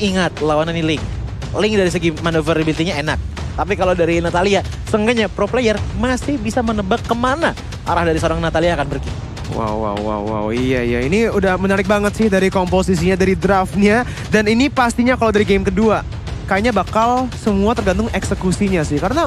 ingat lawanan ini Link. Link dari segi maneuverability-nya enak. Tapi kalau dari Natalia, seenggaknya pro player masih bisa menebak kemana arah dari seorang Natalia akan pergi. Wow, iya. Ini udah menarik banget sih dari komposisinya, dari draftnya. Dan ini pastinya kalau dari game kedua, kayaknya bakal semua tergantung eksekusinya sih. Karena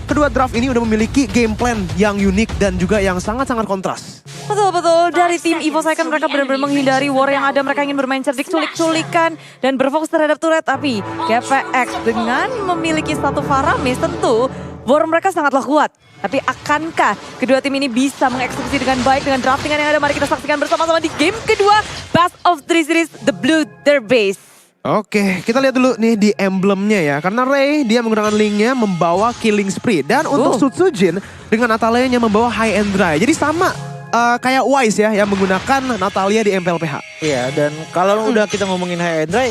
kedua draft ini udah memiliki game plan yang unik dan juga yang sangat-sangat kontras. Betul. Dari tim EVOS Icon mereka benar-benar menghindari war yang ada. Mereka ingin bermain cerdik, culik-culikan, dan berfokus terhadap turret. Tapi GPX dengan memiliki satu Faramis tentu war mereka sangatlah kuat. Tapi akankah kedua tim ini bisa mengeksekusi dengan baik dengan draftingan yang ada? Mari kita saksikan bersama-sama di game kedua. Best of 3 series, The Blue, their base. Oke, kita lihat dulu nih di emblemnya ya. Karena Ray, dia menggunakan Linknya membawa Killing Spree. Dan untuk Sutsujin dengan Natalia membawa High and Dry. Jadi sama kayak Wise ya yang menggunakan Natalia di MPLPH. Iya, dan kalau udah kita ngomongin High and Dry,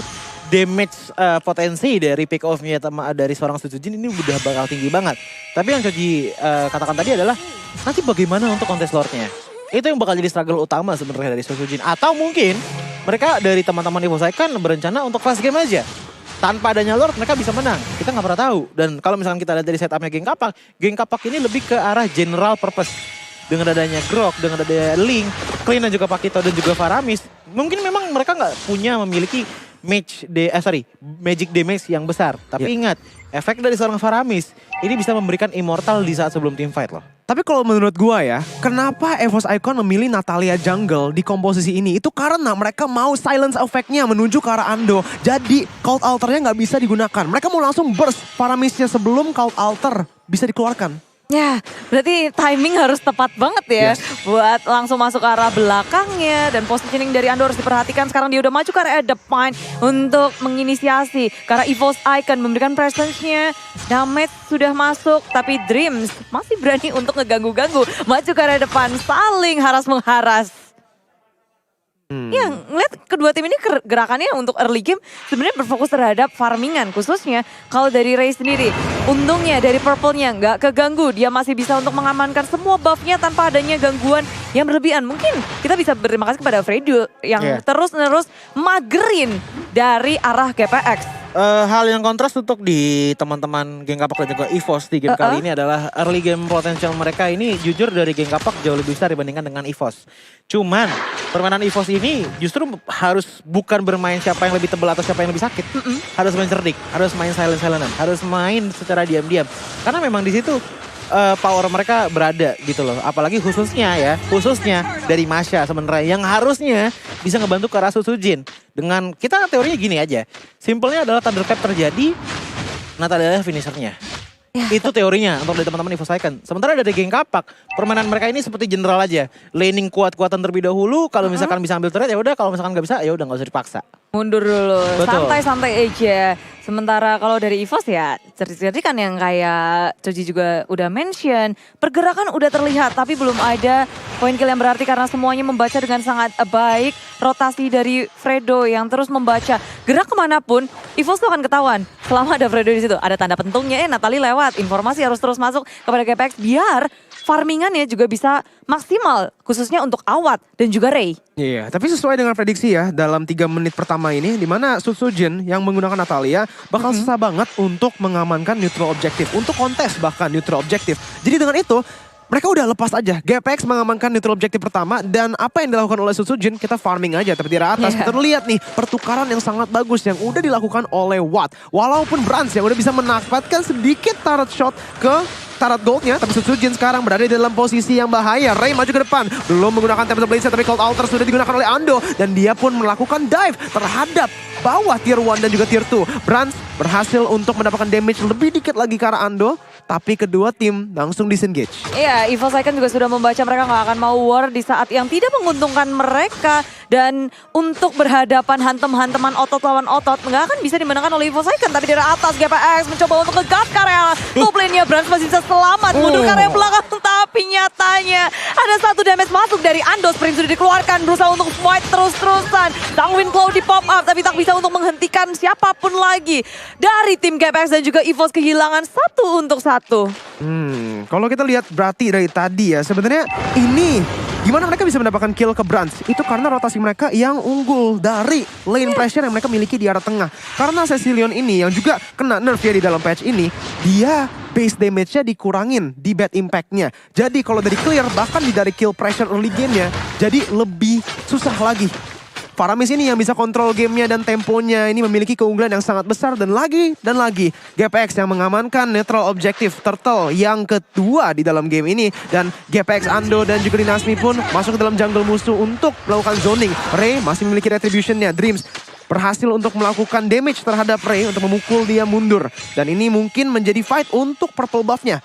damage potensi dari pick off-nya dari seorang Sutsujin ini udah bakal tinggi banget. Tapi yang Choji katakan tadi adalah nanti bagaimana untuk contest lord-nya. Itu yang bakal jadi struggle utama sebenarnya dari Sutsujin. Atau mungkin mereka dari teman-teman EVOS Icon berencana untuk fast game aja. Tanpa adanya Lord mereka bisa menang. Kita nggak pernah tahu. Dan kalau misalkan kita lihat dari setupnya Geng Kapak ini lebih ke arah general purpose. Dengan adanya Grok, dengan adanya Link, Clean dan juga Pakito dan juga Faramis. Mungkin memang mereka nggak memiliki magic damage yang besar. Tapi ingat, efek dari seorang Faramis ini bisa memberikan immortal di saat sebelum team fight loh. Tapi kalau menurut gua ya, kenapa EVOS Icon memilih Natalia Jungle di komposisi ini? Itu karena mereka mau silence effect-nya menuju ke arah Ando. Jadi Cult Altar-nya nggak bisa digunakan. Mereka mau langsung burst Faramisnya sebelum Cult Altar bisa dikeluarkan. Ya, berarti timing harus tepat banget ya. Buat langsung masuk ke arah belakangnya. Dan positioning dari Ando harus diperhatikan. Sekarang dia udah maju ke area depan untuk menginisiasi. Karena EVOS Icon memberikan presence-nya. Damage sudah masuk, tapi Dreams masih berani untuk ngeganggu-ganggu. Maju ke area depan, saling haras-mengharas. Ya, ngeliat kedua tim ini gerakannya untuk early game sebenarnya berfokus terhadap farmingan. Khususnya kalau dari Ray sendiri. Untungnya dari Purple-nya nggak keganggu. Dia masih bisa untuk mengamankan semua buff-nya tanpa adanya gangguan yang berlebihan. Mungkin kita bisa berterima kasih kepada Fredo yang terus-menerus magerin dari arah GPX. Hal yang kontras untuk di teman-teman Geng Kapak dan juga EVOS di game kali ini adalah early game potensial mereka ini jujur dari Geng Kapak jauh lebih besar dibandingkan dengan EVOS. Cuman permainan EVOS ini justru harus bukan bermain siapa yang lebih tebal atau siapa yang lebih sakit. Harus main cerdik, harus main silent-silentan, harus main secara diam-diam. Karena memang di situ power mereka berada gitu loh. Apalagi khususnya dari Masha sebenarnya yang harusnya bisa ngebantu ke arah Sutsujin. Dengan kita teorinya gini aja. Simpelnya adalah Thunderclap terjadi, Natalia finishernya. Itu teorinya untuk dari teman-teman EVOS Icon. Sementara dari Geng Kapak, permainan mereka ini seperti general aja. Laning kuat-kuatan terlebih dahulu, kalau misalkan bisa ambil turret ya udah, kalau misalkan nggak bisa ya udah nggak usah dipaksa. Mundur dulu, Betul. santai-santai aja. Sementara kalau dari EVOS ya cerdik-cerdik kan yang kayak Choji juga udah mention. Pergerakan udah terlihat tapi belum ada poin kill yang berarti karena semuanya membaca dengan sangat baik. Rotasi dari Fredo yang terus membaca. Gerak kemanapun EVOS tuh akan ketahuan. Selama ada Fredo di situ, ada tanda pentungnya Natali lewat. Informasi harus terus masuk kepada GPX biar farmingannya juga bisa maksimal. Khususnya untuk Awat dan juga Ray. Iya, tapi sesuai dengan prediksi ya dalam 3 menit pertama ini di mana Sutsujin yang menggunakan Natalia bakal susah banget untuk mengamankan neutral objektif, untuk kontes bahkan neutral objektif. Jadi dengan itu mereka udah lepas aja. GPX mengamankan neutral objektif pertama dan apa yang dilakukan oleh Sutsujin kita farming aja tapi di atas. Kita lihat nih pertukaran yang sangat bagus yang udah dilakukan oleh Watt. Walaupun Brans yang udah bisa mendapatkan sedikit turret shot ke turret goldnya, tapi Sutsujin sekarang berada di dalam posisi yang bahaya. Ray maju ke depan, belum menggunakan Tempest Blaze tapi Cold Altar sudah digunakan oleh Ando dan dia pun melakukan dive terhadap bawah tier 1 dan juga tier 2. Brans berhasil untuk mendapatkan damage lebih dikit lagi ke arah Ando, tapi kedua tim langsung disengage. Iya, EVOS Icon juga sudah membaca mereka nggak akan mau war di saat yang tidak menguntungkan mereka. Dan untuk berhadapan hantem-hanteman otot lawan otot nggak akan bisa dimenangkan oleh EVOS Icon. Tapi dari atas GPX mencoba untuk nge-gas ke area top lane-nya. Brans masih bisa selamat mundur ke area belakang. Tapi nyatanya ada satu damage masuk dari Ando. Sprint sudah dikeluarkan berusaha untuk fight terus-terusan. Sang Wind Claw di pop up tapi tak bisa untuk menghentikan siapapun lagi. Dari tim GPX dan juga EVOS kehilangan 1 untuk 1. Kalau kita lihat berarti dari tadi ya sebenarnya ini Gimana mereka bisa mendapatkan kill ke Brans? Itu karena rotasi mereka yang unggul dari lane pressure yang mereka miliki di arah tengah. Karena Cecilion ini yang juga kena nerf ya di dalam patch ini, dia base damage-nya dikurangin di bad impact-nya. Jadi kalau dari clear, bahkan dari kill pressure early game-nya, jadi lebih susah lagi. Faramis ini yang bisa kontrol gamenya dan temponya ini memiliki keunggulan yang sangat besar dan lagi GPX yang mengamankan neutral objective Turtle yang kedua di dalam game ini dan GPX Ando dan juga Dinasmi pun masuk ke dalam jungle musuh untuk melakukan zoning. Ray masih memiliki retributionnya. Dreams berhasil untuk melakukan damage terhadap Ray untuk memukul dia mundur dan ini mungkin menjadi fight untuk purple buff-nya.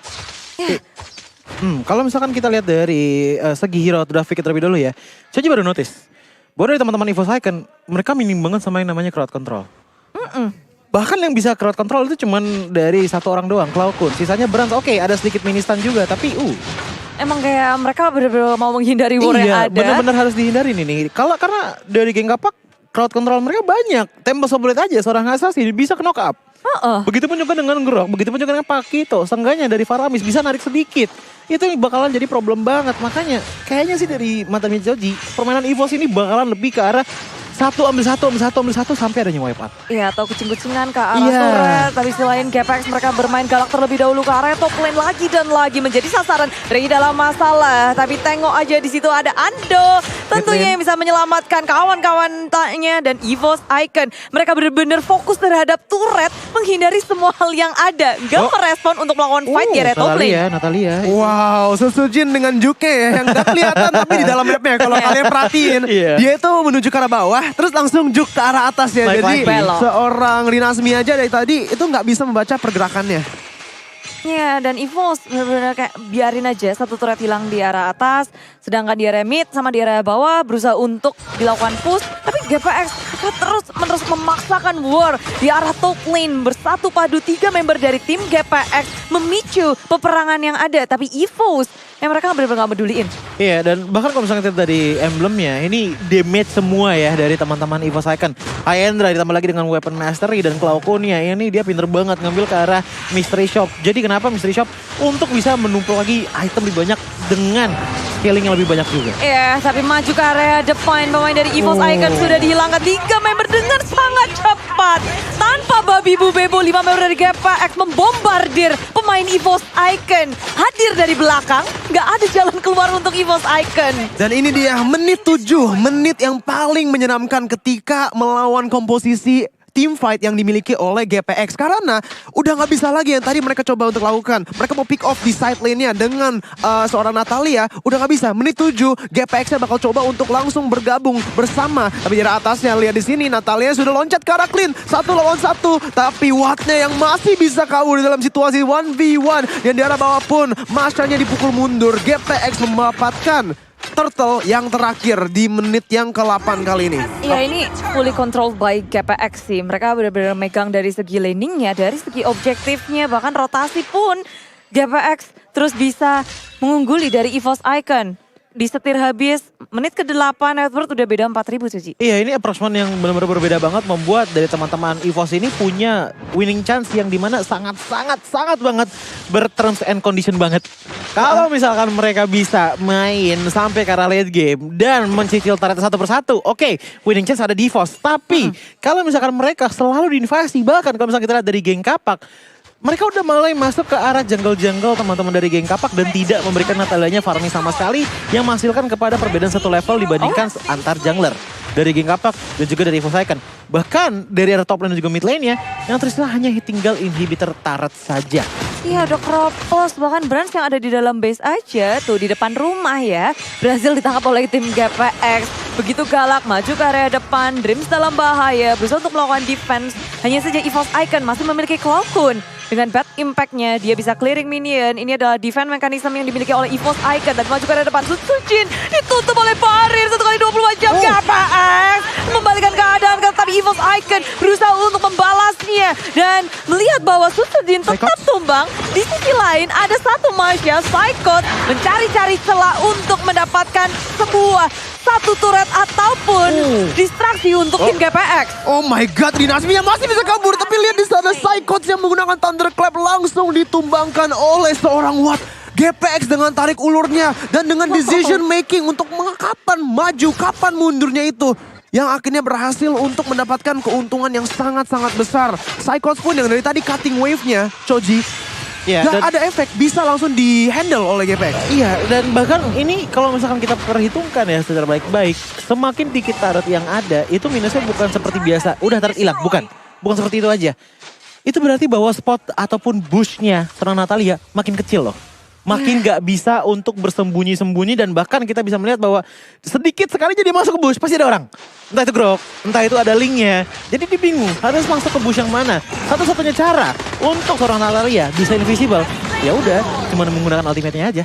Kalau misalkan kita lihat dari segi hero traffic terlebih dulu ya, saya juga baru notice bahwa dari teman-teman EVOS Icon, mereka minim banget sama yang namanya crowd control. Bahkan yang bisa crowd control itu cuman dari satu orang doang, Cloudkun. Sisanya Brans, oke, ada sedikit ministan juga, tapi Emang kayak mereka bener-bener mau menghindari war yang ada. Bener-bener harus dihindarin ini. Karena dari geng kapak, crowd control mereka banyak. Tempo Soblet aja seorang assassin bisa ke knock up. Begitupun juga dengan Grok, begitupun juga dengan Pakito. Seenggaknya dari Faramis bisa narik sedikit. Itu yang bakalan jadi problem banget. Makanya kayaknya sih dari mata Michoji, permainan EVOS ini bakalan lebih ke arah satu ambil satu sampai adanya wipe out. Iya, atau kucing-kucingan ke arah turret. Tapi selain GPX mereka bermain galak terlebih dahulu ke arah top lane lagi dan lagi menjadi sasaran. Ray dalam masalah, tapi tengok aja di situ ada Ando. Tentunya yang bisa menyelamatkan kawan-kawan tanya dan EVOS Icon. Mereka benar-benar fokus terhadap turret, menghindari semua hal yang ada. Gak merespon untuk melakukan fight di area top lane. Natalia. Wow, Susujin dengan Juke ya, yang gak kelihatan tapi di dalam mapnya kalau kalian perhatiin, dia itu menuju ke arah bawah, terus langsung juk ke arah atas ya. Jadi seorang Rinasmi aja dari tadi itu nggak bisa membaca pergerakannya. Ya, dan EVOS benar-benar kayak biarin aja satu turret hilang di arah atas, sedangkan di area mid sama di area bawah berusaha untuk dilakukan push. Tapi GPX terus memaksakan war di arah top lane. Bersatu padu 3 member dari tim GPX memicu peperangan yang ada. Tapi EVOS yang mereka benar-benar gak peduliin. Iya, dan bahkan kalau misalnya kita dari emblemnya, ini damage semua ya dari teman-teman EVOS Icon. Hyendra ditambah lagi dengan weapon mastery dan Cloudkun-nya, ini dia pinter banget ngambil ke arah mystery shop. Jadi kenapa mystery shop? Untuk bisa menumpuk lagi item lebih banyak dengan scaling yang lebih banyak juga. Iya, tapi maju ke area depan pemain dari EVOS Icon sudah dihilangkan 3 member dengan sangat cepat. Tanpa babi bu bebo, 5 member dari GPX membombardir pemain EVOS Icon. Hadir dari belakang, nggak ada jalan keluar untuk EVOS Icon. Dan ini dia menit 7, menit yang paling menyeramkan ketika melawan komposisi team fight yang dimiliki oleh GPX. Karena udah nggak bisa lagi yang tadi mereka coba untuk lakukan. Mereka mau pick off di side lane-nya dengan seorang Natalia. Udah nggak bisa. Menit 7, GPX-nya bakal coba untuk langsung bergabung bersama. Tapi dari atasnya, lihat di sini Natalia sudah loncat ke arah clean. 1 lawan 1. Tapi Wattnya yang masih bisa kabur di dalam situasi 1v1. Dan di arah bawah pun, Masanya dipukul mundur. GPX mendapatkan Turtle yang terakhir di menit yang ke-8 kali ini. Iya, ini fully controlled by GPX sih. Mereka benar-benar megang dari segi laningnya, dari segi objektifnya, bahkan rotasi pun GPX terus bisa mengungguli dari EVOS Icon. Disetir habis, menit ke-8 Edward udah beda 4.000 Cuci. Iya, ini approachment yang benar-benar berbeda banget membuat dari teman-teman EVOS ini punya winning chance yang dimana sangat banget berterms and condition banget. Kalau misalkan mereka bisa main sampai ke arah late game dan mencicil turret satu persatu, oke, winning chance ada di EVOS. Tapi kalau misalkan mereka selalu diinvasi, bahkan kalau misalkan kita lihat dari geng kapak, mereka udah mulai masuk ke arah jungle-jungle teman-teman dari geng kapak dan tidak memberikan Natalianya Faramis sama sekali yang menghasilkan kepada perbedaan satu level dibandingkan antar jungler dari geng kapak dan juga dari EVOS Icon. Bahkan dari arah top lane dan juga mid lane-nya yang tersisa hanya tinggal inhibitor turret saja. Iya, ada Kropos, bahkan Brans yang ada di dalam base aja tuh di depan rumah ya. Berhasil ditangkap oleh tim GPX. Begitu galak maju ke area depan, Dreams dalam bahaya, berusaha untuk melakukan defense. Hanya saja EVOS Icon masih memiliki Cloudkun. Dengan bad impact-nya, dia bisa clearing minion. Ini adalah defense mekanisme yang dimiliki oleh EVOS Icon. Dan maju ke area depan, Susujin ditutup oleh Parir 1 kali 24 jam. GPX membalikan keadaan, tapi EVOS Icon berusaha untuk membalasnya. Dan melihat bahwa Susujin tetap tumbang, di sisi lain ada satu Masya, Psychot, mencari-cari celah untuk mendapatkan satu turret ataupun distraksi untuk tim GPX. Oh my god, Dinasmi yang masih bisa kabur. Tapi lihat di sana Psychot yang menggunakan Thunderclap langsung ditumbangkan oleh seorang Watt. GPX dengan tarik ulurnya dan dengan decision making untuk kapan maju, kapan mundurnya itu. Yang akhirnya berhasil untuk mendapatkan keuntungan yang sangat-sangat besar. Psychos pun yang dari tadi cutting wave-nya, Choji. Ya, Gak ada efek, bisa langsung di-handle oleh GPX. Iya, dan bahkan ini kalau misalkan kita perhitungkan ya secara baik-baik, semakin dikit turret yang ada, itu minusnya bukan seperti biasa. Udah turret hilang, bukan seperti itu aja. Itu berarti bahwa spot ataupun bush-nya seorang Natalia makin kecil loh. Makin gak bisa untuk bersembunyi-sembunyi dan bahkan kita bisa melihat bahwa sedikit sekali jadi masuk ke bush pasti ada orang. Entah itu Grok, entah itu ada linknya. Jadi dia bingung harus masuk ke bush yang mana. Satu-satunya cara untuk seorang Natalia bisa invisible, ya udah cuma menggunakan ultimate-nya aja.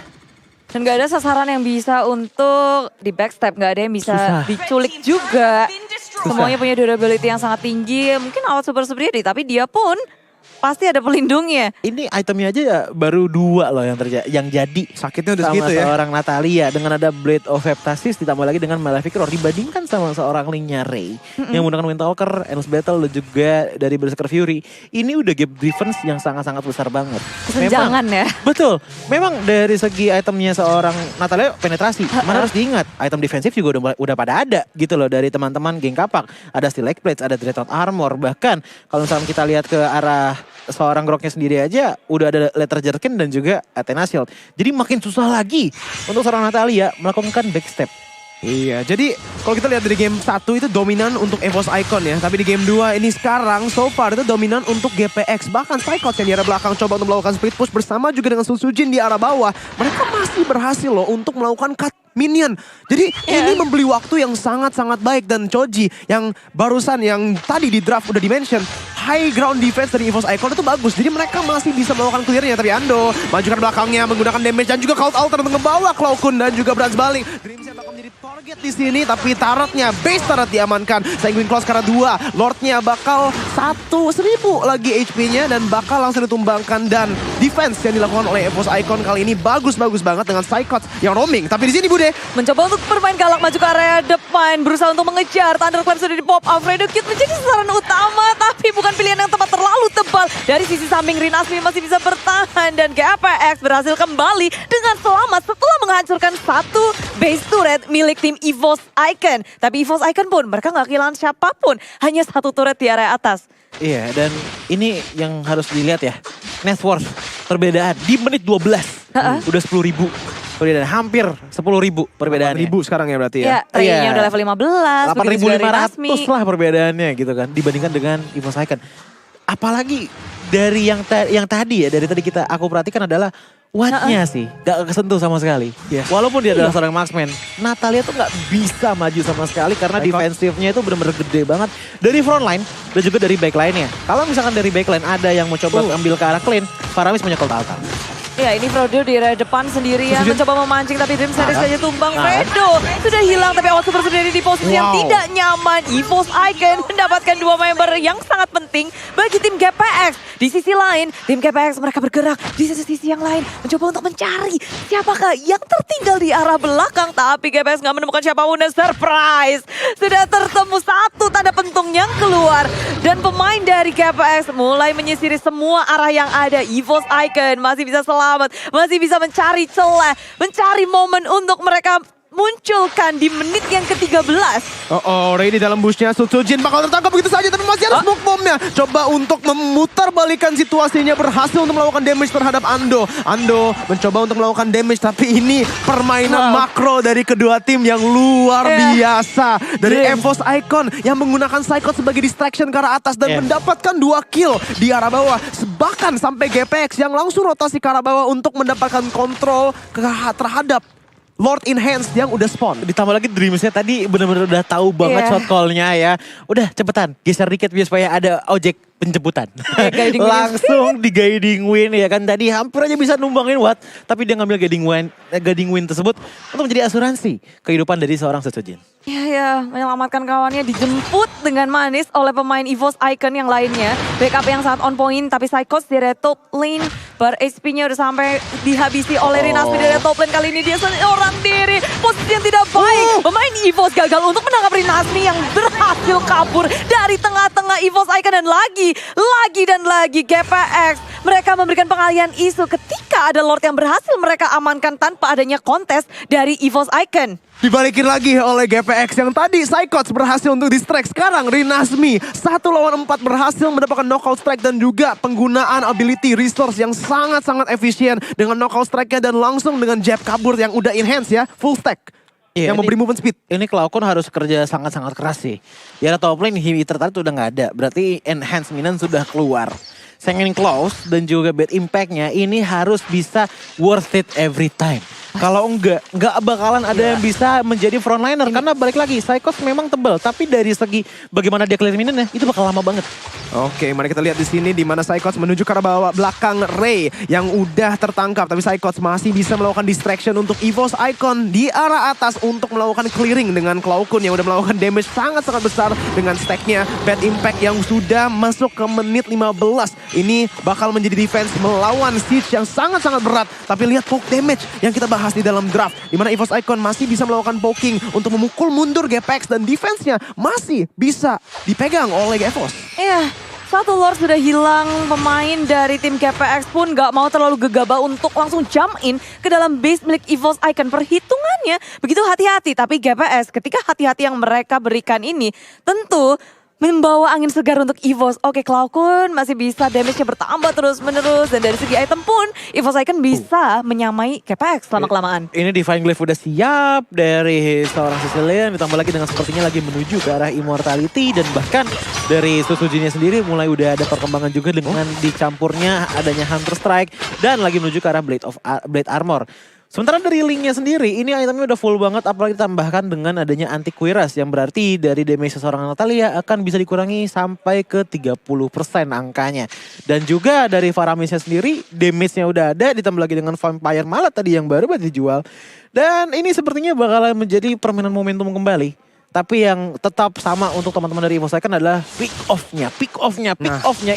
Dan gak ada sasaran yang bisa untuk di backstab, gak ada yang bisa Susah. diculik juga. Semuanya punya durability yang sangat tinggi, mungkin awal super sendiri, tapi dia pun pasti ada pelindungnya. Ini itemnya aja ya baru 2 loh yang jadi. Sakitnya udah Sama segitu ya. seorang Natalia dengan ada Blade of Heptasis ditambah lagi dengan Malefic Roar dibandingkan sama seorang Linknya Ray yang menggunakan Windtalker, Endless Battle dan juga dari Berserker Fury. Ini udah gap difference yang sangat-sangat besar banget. Kesenjangan ya. Betul. Memang dari segi itemnya seorang Natalia penetrasi. Mana harus diingat, item defensif juga udah pada ada gitu loh dari teman-teman geng Kapak. Ada Steel Plates, ada Dreadnought Armor. Bahkan kalau misalnya kita lihat ke arah seorang Groknya sendiri aja udah ada Letter Jerkin dan juga Athena Shield. Jadi makin susah lagi untuk seorang Natalia melakukan backstep. Iya, jadi kalau kita lihat dari game 1 itu dominan untuk EVOS Icon ya. Tapi di game 2 ini sekarang so far itu dominan untuk GPX. Bahkan Psychos yang di arah belakang coba untuk melakukan split push bersama juga dengan Susujin di arah bawah. Mereka masih berhasil loh untuk melakukan cut minion. Jadi ini membeli waktu yang sangat-sangat baik. Dan Choji yang barusan yang tadi di draft udah di-mention, high ground defense dari EVOS Icon itu bagus. Jadi mereka masih bisa melakukan clearnya. Tapi Ando majukan belakangnya menggunakan damage dan juga Cloud Altar untuk ngebawa Claw Kun dan juga Branch balik. Dreamset bakal menjadi target di sini, tapi turretnya, base turret diamankan. Sanguine Claws karena 2, Lordnya bakal 1.000 lagi HP-nya dan bakal langsung ditumbangkan. Dan defense yang dilakukan oleh EVOS Icon kali ini bagus-bagus banget dengan Psychos yang roaming. Tapi di sini Bude, Mencoba untuk bermain galak maju ke area depan, berusaha untuk mengejar. Thunderclap sudah di pop up, Fredo Cute menjadi sasaran utama, tapi bukan pilihan yang tepat, terlalu tebal. Dari sisi samping Rinasmi masih bisa bertahan dan GPX berhasil kembali dengan selamat setelah menghancurkan satu base turret milik tim EVOS Icon. Tapi EVOS Icon pun mereka nggak kehilangan siapapun, hanya satu turret di area atas. Iya, dan ini yang harus dilihat ya. Net worth perbedaan di menit 12 udah 10.000. Perbedaan hampir 10.000 perbedaannya. 8.000 sekarang ya berarti ya. Ya, Ray-nya Iya. udah level 15, begitu juga Rinasmi. 8.500 lah perbedaannya gitu kan dibandingkan dengan EVOS Icon. Apalagi dari yang tadi ya, dari tadi aku perhatikan adalah wattnya sih gak kesentuh sama sekali. Yes. Walaupun dia adalah seorang marksman, Natalia tuh gak bisa maju sama sekali karena defensifnya itu benar-benar gede banget dari frontline dan juga dari backline-nya. Kalau misalkan dari backline ada yang mau coba ambil ke arah clean, Faramis punya Cold Altar. Ya, ini Frodo di area depan sendirian mencoba memancing, tapi Dream Series saja tumbang. Fredo sudah hilang, tapi awal super sendiri di posisi yang tidak nyaman. EVOS Icon mendapatkan 2 member yang sangat penting bagi tim GPX. Di sisi lain, tim GPX mereka bergerak di sisi yang lain, mencoba untuk mencari siapakah yang tertinggal di arah belakang. Tapi GPX nggak menemukan siapapun dan surprise, sudah tertemu satu tanda pentung yang keluar. Dan pemain dari GPX mulai menyisiri semua arah yang ada. EVOS Icon masih bisa selamat, masih bisa mencari celah, mencari momen untuk mereka munculkan di menit yang ke-13. Ray di dalam bushnya, Susujin bakal tertangkap begitu saja, tapi masih ada smoke bombnya. Coba untuk memutar balikan situasinya, berhasil untuk melakukan damage terhadap Ando. Ando mencoba untuk melakukan damage, tapi ini permainan makro dari kedua tim yang luar biasa. Dari EVOS Icon yang menggunakan Psychos sebagai distraction ke arah atas dan mendapatkan 2 kill di arah bawah. Bahkan sampai GPX yang langsung rotasi ke arah bawah untuk mendapatkan kontrol terhadap Lord in Hands yang udah spawn. Ditambah lagi Dreamsnya tadi benar-benar udah tahu banget shot call-nya ya. Udah cepetan geser dikit biar supaya ada ojek penjemputan. Guiding win. Langsung di guiding win ya kan. Tadi hampir aja bisa numbangin Watt. Tapi dia ngambil guiding win tersebut untuk menjadi asuransi kehidupan dari seorang Susujin. Ya, menyelamatkan kawannya dijemput dengan manis oleh pemain EVOS Icon yang lainnya. Backup yang sangat on point, tapi Psychos di area top lane. Bar HP-nya udah sampai dihabisi oleh Rinasmi di area top lane. Kali ini dia seorang diri, posisi yang tidak baik. Pemain EVOS gagal untuk menangkap Rinasmi yang berhasil kabur dari tengah-tengah EVOS Icon. Dan lagi GPX mereka memberikan pengalihan isu ketika ada Lord yang berhasil mereka amankan tanpa adanya kontes dari EVOS Icon. Dibalikin lagi oleh GPX yang tadi Psychots berhasil untuk distract. Sekarang Rinasmi 1 lawan 4 berhasil mendapatkan knockout strike dan juga penggunaan ability resource yang sangat-sangat efisien dengan knockout strike-nya dan langsung dengan jab kabur yang udah enhance ya, full stack. Iya, yang memberi movement speed. Ini Cloudcon harus kerja sangat-sangat keras sih. Ya top lane Hitter tadi udah nggak ada, berarti enhance minion sudah keluar. Sengin Close dan juga bad impact-nya ini harus bisa worth it every time. Kalau enggak bakalan ada yang bisa menjadi frontliner. Karena balik lagi, Psychos memang tebal. Tapi dari segi bagaimana dia clear minionnya, itu bakal lama banget. Oke, mari kita lihat di sini di mana Psychos menuju ke arah bawah belakang Ray yang udah tertangkap. Tapi Psychos masih bisa melakukan distraction untuk EVOS Icon di arah atas untuk melakukan clearing dengan Cloudcon yang udah melakukan damage sangat-sangat besar dengan stacknya bad impact yang sudah masuk ke menit 15. Ini bakal menjadi defense melawan Siege yang sangat-sangat berat. Tapi lihat poke damage yang kita bahas di dalam draft. Di mana EVOS Icon masih bisa melakukan poking untuk memukul mundur GPX dan defense-nya masih bisa dipegang oleh EVOS. Iya, satu Lord sudah hilang, pemain dari tim GPX pun gak mau terlalu gegabah untuk langsung jump in ke dalam base milik EVOS Icon. Perhitungannya begitu hati-hati, tapi GPX ketika hati-hati yang mereka berikan ini tentu membawa angin segar untuk EVOS. Oke, Cloudcon masih bisa damage-nya bertambah terus-menerus. Dan dari segi item pun, EVOS Icon bisa menyamai GPX lama-kelamaan. Ini Divine Glaive udah siap dari seorang Sicilian. Ditambah lagi dengan sepertinya lagi menuju ke arah Immortality. Dan bahkan dari Susujinnya sendiri mulai udah ada perkembangan juga dengan dicampurnya adanya Hunter Strike. Dan lagi menuju ke arah Blade Armor. Sementara dari Link-nya sendiri, ini itemnya udah full banget, apalagi ditambahkan dengan adanya anti kuiras yang berarti dari damage seorang Natalia akan bisa dikurangi sampai ke 30% angkanya. Dan juga dari Faramisnya sendiri, damage-nya udah ada, ditambah lagi dengan Vampire Mallet tadi yang baru dijual. Dan ini sepertinya bakalan menjadi permainan momentum kembali. Tapi yang tetap sama untuk teman-teman dari EVOS Icon adalah pick off-nya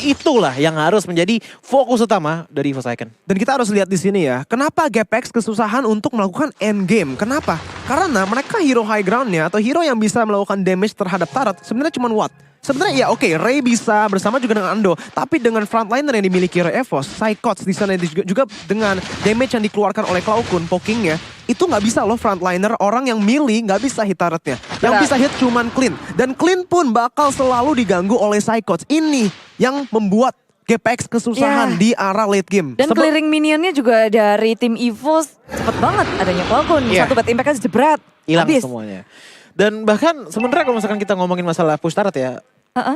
itulah yang harus menjadi fokus utama dari EVOS Icon. Dan kita harus lihat di sini ya, kenapa GPX kesusahan untuk melakukan end game? Kenapa? Karena mereka hero high ground-nya atau hero yang bisa melakukan damage terhadap turret sebenarnya cuma Watt. Sebenarnya ya oke, Ray bisa bersama juga dengan Ando, tapi dengan frontliner yang dimiliki oleh EVOS, Psychots di sana juga dengan damage yang dikeluarkan oleh Cloudcon, pokingnya, itu nggak bisa loh frontliner, orang yang melee nggak bisa hit turretnya. Yang bisa hit cuman Clean. Dan Clean pun bakal selalu diganggu oleh Psychots. Ini yang membuat GPX kesusahan di arah late game. Dan clearing minionnya juga dari tim EVOS cepet banget adanya Cloudcon. Satu bad impact aja jebret. Hilang semuanya. Dan bahkan sebenarnya kalau misalkan kita ngomongin masalah push turret ya,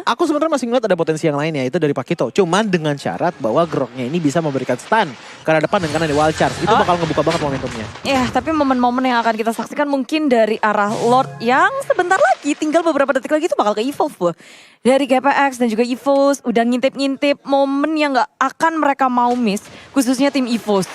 aku sebenarnya masih ngeliat ada potensi yang lainnya, itu dari Pakito. Cuman dengan syarat bahwa Groknya ini bisa memberikan stun ke arah depan dan karena di wild charge. Itu bakal ngebuka banget momentumnya. Ya, tapi momen-momen yang akan kita saksikan mungkin dari arah Lord yang sebentar lagi, tinggal beberapa detik lagi itu bakal ke evolve. Dari GPX dan juga EVOS udah ngintip-ngintip momen yang gak akan mereka mau miss, khususnya tim EVOS.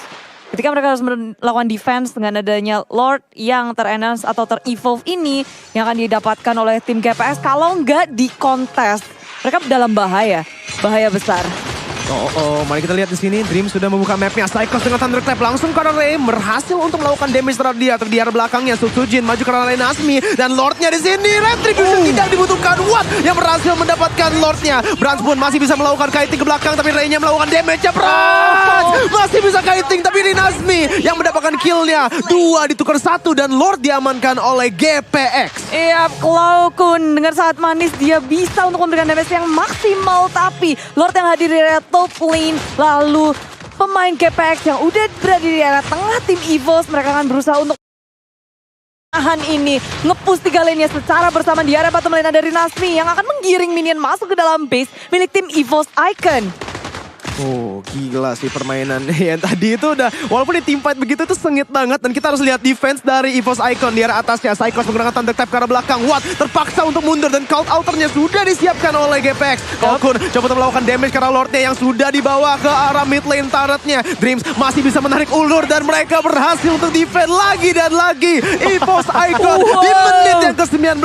Ketika mereka harus melakukan defense dengan adanya Lord yang ter-enhance atau ter-evolve ini yang akan didapatkan oleh tim GPX kalau nggak di kontes. Mereka dalam bahaya besar. Mari kita lihat di sini. Dream sudah membuka mapnya. Psychos dengan Thunderclap langsung ke arah Ray, berhasil untuk melakukan damage terhadap dia. Di arah belakangnya Susujin maju ke arah Rinasmi dan Lordnya di sini. Retribution tidak dibutuhkan. Watt yang berhasil mendapatkan Lordnya. Brans pun masih bisa melakukan kiting ke belakang, tapi Ray-nya melakukan damage-nya. Brans masih bisa kiting, tapi Rinasmi yang mendapatkan kill-nya. 2 ditukar 1 dan Lord diamankan oleh GPX. Iya, Cloudcon dengan saat manis dia bisa untuk memberikan damage yang maksimal, tapi Lord yang hadir di area top lane, lalu pemain GPX yang udah berada di area tengah tim EVOS, mereka akan berusaha untuk tahan ini, nge-push 3 lane-nya secara bersama. Di area bottom lane ada Rinasmi yang akan menggiring minion masuk ke dalam base milik tim EVOS Icon. Oh gila sih permainan yang tadi itu udah, walaupun di team fight begitu itu sengit banget. Dan kita harus lihat defense dari EVOS Icon di arah atasnya. Psychos menggunakan Thunderclap ke arah belakang. Watt terpaksa untuk mundur dan Cult Alternya sudah disiapkan oleh GPX. Cloudcon coba untuk melakukan damage ke arah Lordnya yang sudah dibawa ke arah mid lane turretnya. Dreams masih bisa menarik ulur dan mereka berhasil untuk defend lagi dan lagi. EVOS Icon di menit yang ke-19.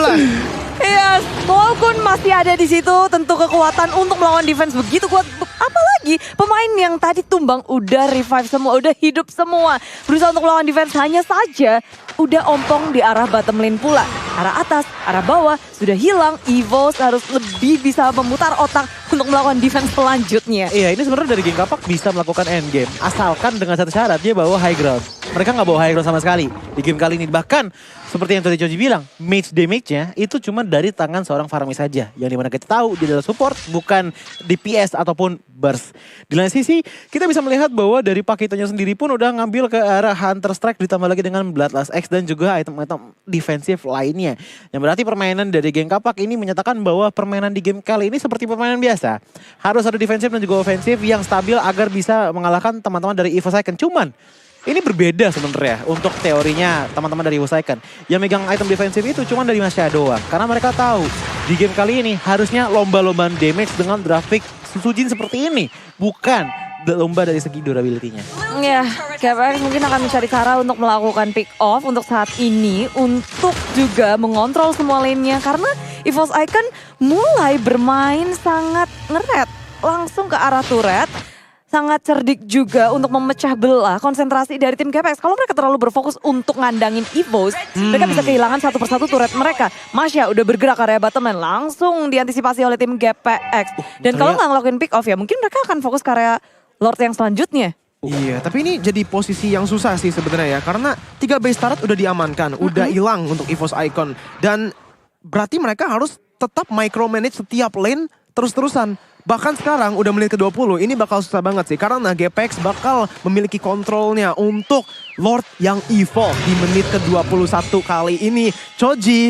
Iya, walaupun masih ada di situ tentu kekuatan untuk melawan defense begitu kuat. Apalagi pemain yang tadi tumbang udah revive semua, udah hidup semua. Berusaha untuk melawan defense hanya saja udah ompong di arah bottom lane pula. Arah atas, arah bawah sudah hilang. EVOS harus lebih bisa memutar otak untuk melakukan defense selanjutnya. Iya, ini sebenarnya dari Geng Kapak bisa melakukan endgame. Asalkan dengan satu syarat, dia bawa high ground. Mereka nggak bawa high ground sama sekali di game kali ini. Bahkan seperti yang tadi Joji bilang, mage damage-nya itu cuma dari tangan seorang Farmi saja. Yang dimana kita tahu dia adalah support, bukan DPS ataupun burst. Di lain sisi, kita bisa melihat bahwa dari Pakitonya sendiri pun udah ngambil ke arah Hunter Strike ditambah lagi dengan Bloodlust X dan juga item-item defensif lainnya. Yang berarti permainan dari Geng Kapak ini menyatakan bahwa permainan di game kali ini seperti permainan biasa. Harus ada defensif dan juga ofensif yang stabil agar bisa mengalahkan teman-teman dari EVOS Icon. Cuman ini berbeda sebenarnya untuk teorinya teman-teman dari EVOS Icon. Yang megang item defensif itu cuma dari Masya doang. Karena mereka tahu di game kali ini harusnya lomba-lombaan damage dengan grafik Susujin seperti ini. Bukan lomba dari segi durability-nya. Ya, KPX mungkin akan mencari cara untuk melakukan pick off untuk saat ini. Untuk juga mengontrol semua lane-nya. Karena EVOS Icon mulai bermain sangat ngeret. Langsung ke arah turret. Sangat cerdik juga untuk memecah belah konsentrasi dari tim KPX. Kalau mereka terlalu berfokus untuk ngandangin EVOS, mereka bisa kehilangan satu persatu turret mereka. Masya udah bergerak area bottom lane, langsung diantisipasi oleh tim GPX. Dan kalau nggak ngelakuin pick off ya, mungkin mereka akan fokus ke area Lord yang selanjutnya. Iya, tapi ini jadi posisi yang susah sih sebenarnya ya. Karena 3 base turret udah diamankan, udah hilang untuk EVOS Icon. Dan berarti mereka harus tetap micromanage setiap lane terus-terusan. Bahkan sekarang udah menit ke-20, ini bakal susah banget sih. Karena GPX bakal memiliki kontrolnya untuk Lord yang evolve di menit ke-21 kali ini. Choji,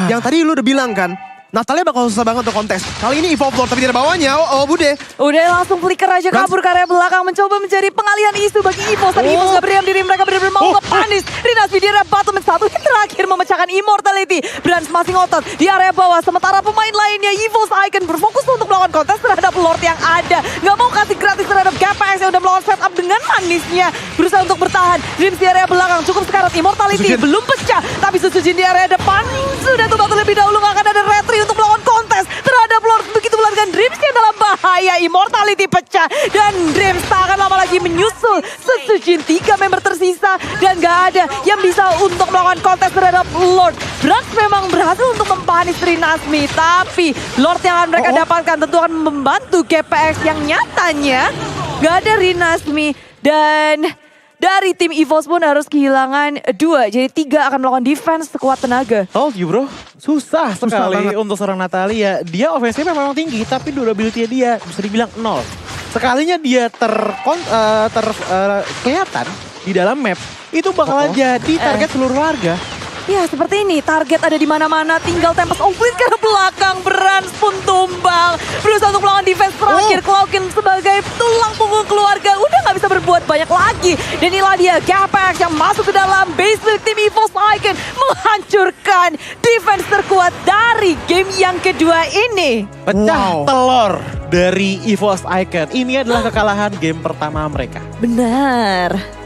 yang tadi lu udah bilang kan, Natalia bakal susah banget untuk kontes. Kali ini evolve Lord tapi tidak bawahnya, oh Bude. Udah langsung flicker aja kabur ke area belakang, mencoba mencari pengalihan isu bagi EVOS. Tapi EVOS gak berdiam diri, mereka benar-benar mau ngepanis. Rinasvi di area bottom satu yang terakhir memecahkan Immortality. Brans masih ngotot di area bawah. Sementara pemain lainnya EVOS Icon berfokus untuk melawan kontes terhadap Lord yang ada. Gak mau kasih gratis terhadap GPX yang udah melawan setup dengan manisnya. Berusaha untuk bertahan. Dreams di area belakang cukup sekarat. Immortality belum pecah. Tapi Susujin di area depan sudah tumbang terlebih dahulu. Gak akan ada retri untuk melawan kontes terhadap Lord. Begitu melarikan Dreams yang dalam bahaya. Immortality pecah. Dan Dreams tak akan lama lagi menyusul. Susujin 3 member tersisa. Dan gak ada yang bisa untuk melawan kontes terhadap Lord. Brans memang berhasil untuk mempanis Rinasmi. Tapi Lord yang akan mereka dapatkan tentu akan membantu GPX yang nyatanya gak ada Rinasmi. Dan dari tim EVOS pun harus kehilangan 2. Jadi 3 akan melakukan defense sekuat tenaga. Told you bro, susah sekali banget untuk seorang Natalia. Dia ofensifnya memang tinggi, tapi durability dia bisa dibilang 0. Sekalinya dia kelihatan di dalam map, itu bakalan jadi target seluruh warga. Ya seperti ini, target ada di mana-mana, tinggal Tempest of Wind ke belakang, Brans pun tumbang. Berusaha untuk melawan defense terakhir, Cloakin sebagai tulang punggung keluarga, udah gak bisa berbuat banyak lagi. Dan inilah dia, GPX yang masuk ke dalam base milik tim EVOS Icon, menghancurkan defense terkuat dari game yang kedua ini. Pecah telur dari EVOS Icon. Ini adalah kekalahan game pertama mereka. Benar.